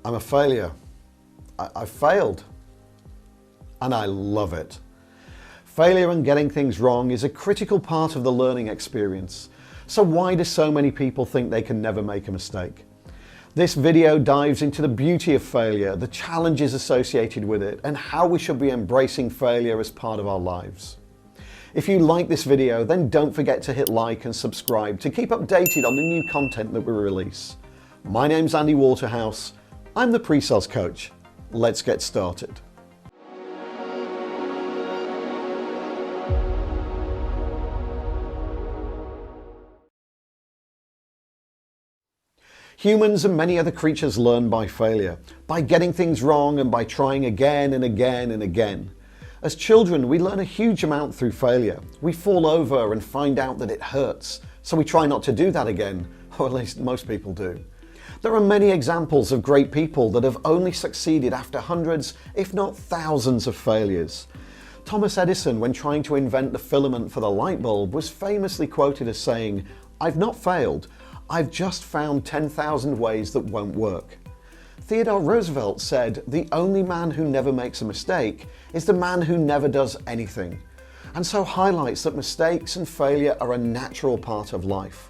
I'm a failure. I failed. And I love it. Failure and getting things wrong is a critical part of the learning experience. So why do so many people think they can never make a mistake? This video dives into the beauty of failure, the challenges associated with it, and how we should be embracing failure as part of our lives. If you like this video, then don't forget to hit like and subscribe to keep updated on the new content that we release. My name's Andy Waterhouse. I'm the Pre-Sales Coach. Let's get started. Humans and many other creatures learn by failure, by getting things wrong and by trying again and again and again. As children, we learn a huge amount through failure. We fall over and find out that it hurts, so we try not to do that again, or at least most people do. There are many examples of great people that have only succeeded after hundreds, if not thousands of failures. Thomas Edison, when trying to invent the filament for the light bulb, was famously quoted as saying, "I've not failed, I've just found 10,000 ways that won't work." Theodore Roosevelt said, "The only man who never makes a mistake is the man who never does anything," and so highlights that mistakes and failure are a natural part of life.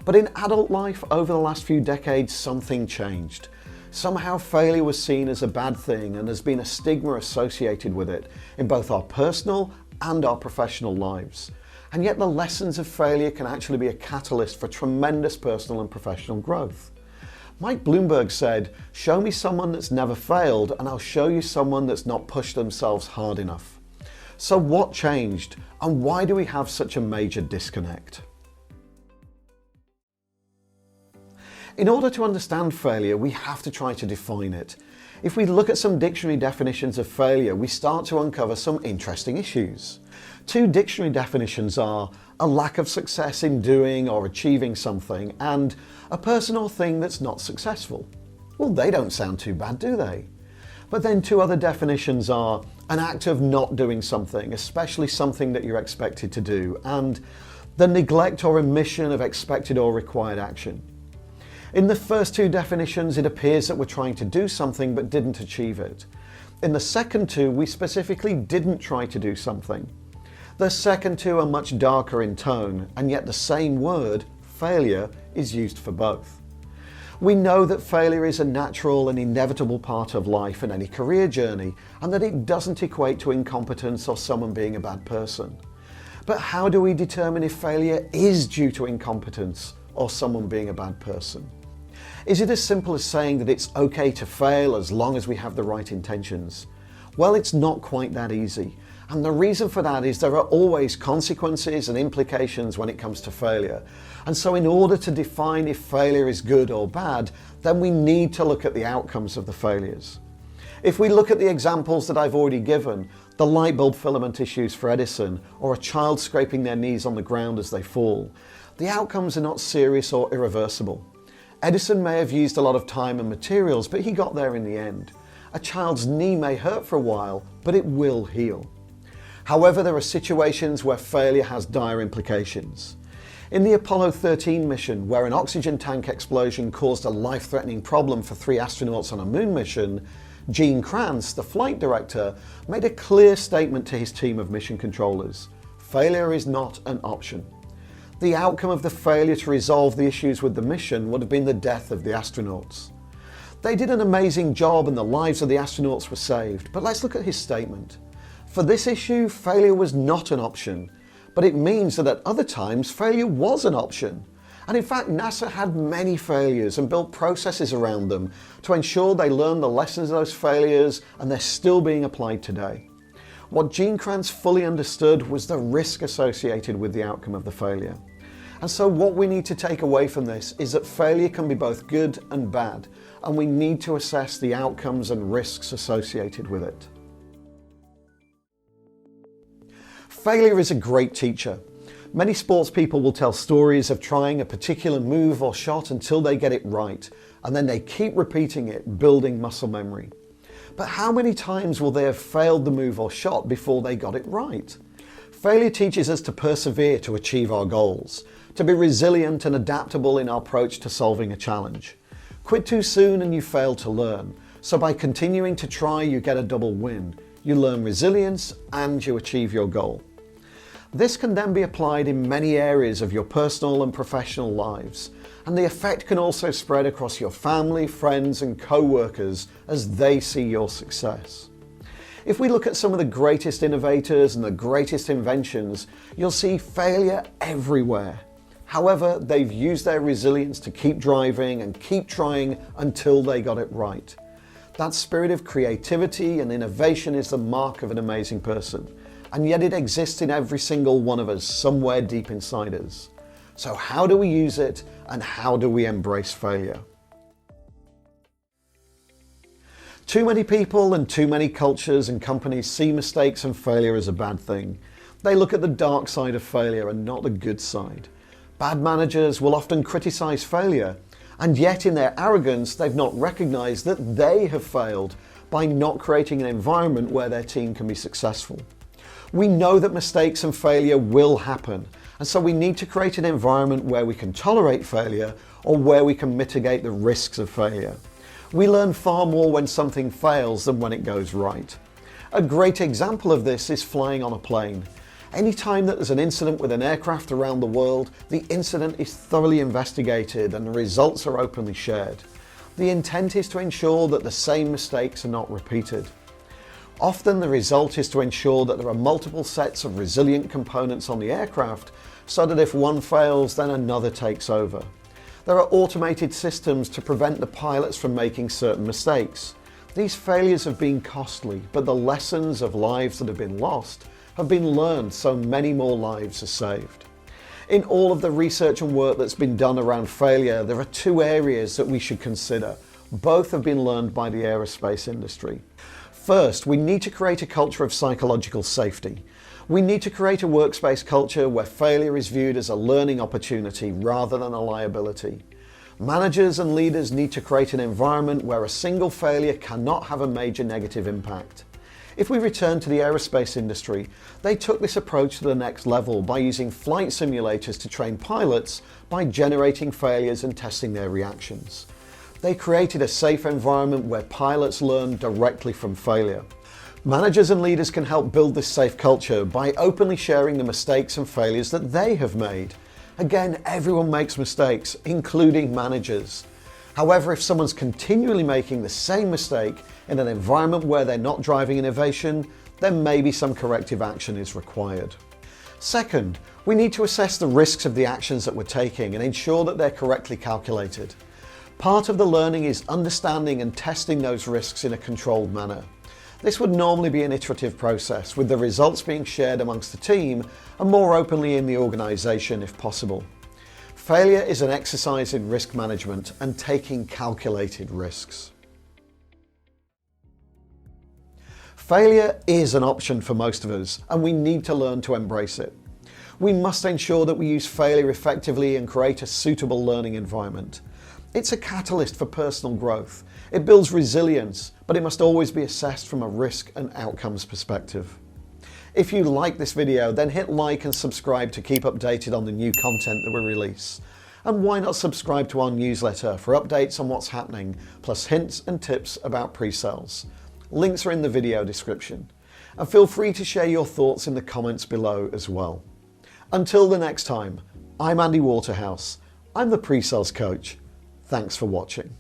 But in adult life, over the last few decades, something changed. Somehow failure was seen as a bad thing and has been a stigma associated with it in both our personal and our professional lives. And yet the lessons of failure can actually be a catalyst for tremendous personal and professional growth. Mike Bloomberg said, "Show me someone that's never failed and I'll show you someone that's not pushed themselves hard enough." So what changed and why do we have such a major disconnect? In order to understand failure, we have to try to define it. If we look at some dictionary definitions of failure, we start to uncover some interesting issues. Two dictionary definitions are a lack of success in doing or achieving something and a person or thing that's not successful. Well, they don't sound too bad, do they? But then two other definitions are an act of not doing something, especially something that you're expected to do, and the neglect or omission of expected or required action. In the first two definitions, it appears that we're trying to do something but didn't achieve it. In the second two, we specifically didn't try to do something. The second two are much darker in tone, and yet the same word, failure, is used for both. We know that failure is a natural and inevitable part of life and any career journey, and that it doesn't equate to incompetence or someone being a bad person. But how do we determine if failure is due to incompetence or someone being a bad person? Is it as simple as saying that it's okay to fail as long as we have the right intentions? Well, it's not quite that easy. And the reason for that is there are always consequences and implications when it comes to failure. And so in order to define if failure is good or bad, then we need to look at the outcomes of the failures. If we look at the examples that I've already given, the light bulb filament issues for Edison, or a child scraping their knees on the ground as they fall, the outcomes are not serious or irreversible. Edison may have used a lot of time and materials, but he got there in the end. A child's knee may hurt for a while, but it will heal. However, there are situations where failure has dire implications. In the Apollo 13 mission, where an oxygen tank explosion caused a life-threatening problem for 3 astronauts on a moon mission, Gene Kranz, the flight director, made a clear statement to his team of mission controllers. Failure is not an option. The outcome of the failure to resolve the issues with the mission would have been the death of the astronauts. They did an amazing job and the lives of the astronauts were saved, but let's look at his statement. For this issue, failure was not an option, but it means that at other times failure was an option. And in fact, NASA had many failures and built processes around them to ensure they learned the lessons of those failures and they're still being applied today. What Gene Kranz fully understood was the risk associated with the outcome of the failure. And so what we need to take away from this is that failure can be both good and bad, and we need to assess the outcomes and risks associated with it. Failure is a great teacher. Many sports people will tell stories of trying a particular move or shot until they get it right, and then they keep repeating it, building muscle memory. But how many times will they have failed the move or shot before they got it right? Failure teaches us to persevere to achieve our goals, to be resilient and adaptable in our approach to solving a challenge. Quit too soon and you fail to learn. So by continuing to try, you get a double win. You learn resilience and you achieve your goal. This can then be applied in many areas of your personal and professional lives, and the effect can also spread across your family, friends and co-workers as they see your success. If we look at some of the greatest innovators and the greatest inventions, you'll see failure everywhere. However, they've used their resilience to keep driving and keep trying until they got it right. That spirit of creativity and innovation is the mark of an amazing person, and yet it exists in every single one of us somewhere deep inside us. So how do we use it and how do we embrace failure? Too many people and too many cultures and companies see mistakes and failure as a bad thing. They look at the dark side of failure and not the good side. Bad managers will often criticize failure, and yet in their arrogance they've not recognized that they have failed by not creating an environment where their team can be successful. We know that mistakes and failure will happen, and so we need to create an environment where we can tolerate failure or where we can mitigate the risks of failure. We learn far more when something fails than when it goes right. A great example of this is flying on a plane. Anytime that there's an incident with an aircraft around the world, the incident is thoroughly investigated and the results are openly shared. The intent is to ensure that the same mistakes are not repeated. Often the result is to ensure that there are multiple sets of resilient components on the aircraft so that if one fails, then another takes over. There are automated systems to prevent the pilots from making certain mistakes. These failures have been costly, but the lessons of lives that have been lost have been learned, so many more lives are saved. In all of the research and work that's been done around failure, there are two areas that we should consider. Both have been learned by the aerospace industry. First, we need to create a culture of psychological safety. We need to create a workspace culture where failure is viewed as a learning opportunity rather than a liability. Managers and leaders need to create an environment where a single failure cannot have a major negative impact. If we return to the aerospace industry, they took this approach to the next level by using flight simulators to train pilots by generating failures and testing their reactions. They created a safe environment where pilots learn directly from failure. Managers and leaders can help build this safe culture by openly sharing the mistakes and failures that they have made. Again, everyone makes mistakes, including managers. However, if someone's continually making the same mistake in an environment where they're not driving innovation, then maybe some corrective action is required. Second, we need to assess the risks of the actions that we're taking and ensure that they're correctly calculated. Part of the learning is understanding and testing those risks in a controlled manner. This would normally be an iterative process, with the results being shared amongst the team and more openly in the organisation if possible. Failure is an exercise in risk management and taking calculated risks. Failure is an option for most of us, and we need to learn to embrace it. We must ensure that we use failure effectively and create a suitable learning environment. It's a catalyst for personal growth. It builds resilience, but it must always be assessed from a risk and outcomes perspective. If you like this video, then hit like and subscribe to keep updated on the new content that we release. And why not subscribe to our newsletter for updates on what's happening, plus hints and tips about pre-sales. Links are in the video description. And feel free to share your thoughts in the comments below as well. Until the next time, I'm Andy Waterhouse. I'm the pre-sales coach. Thanks for watching.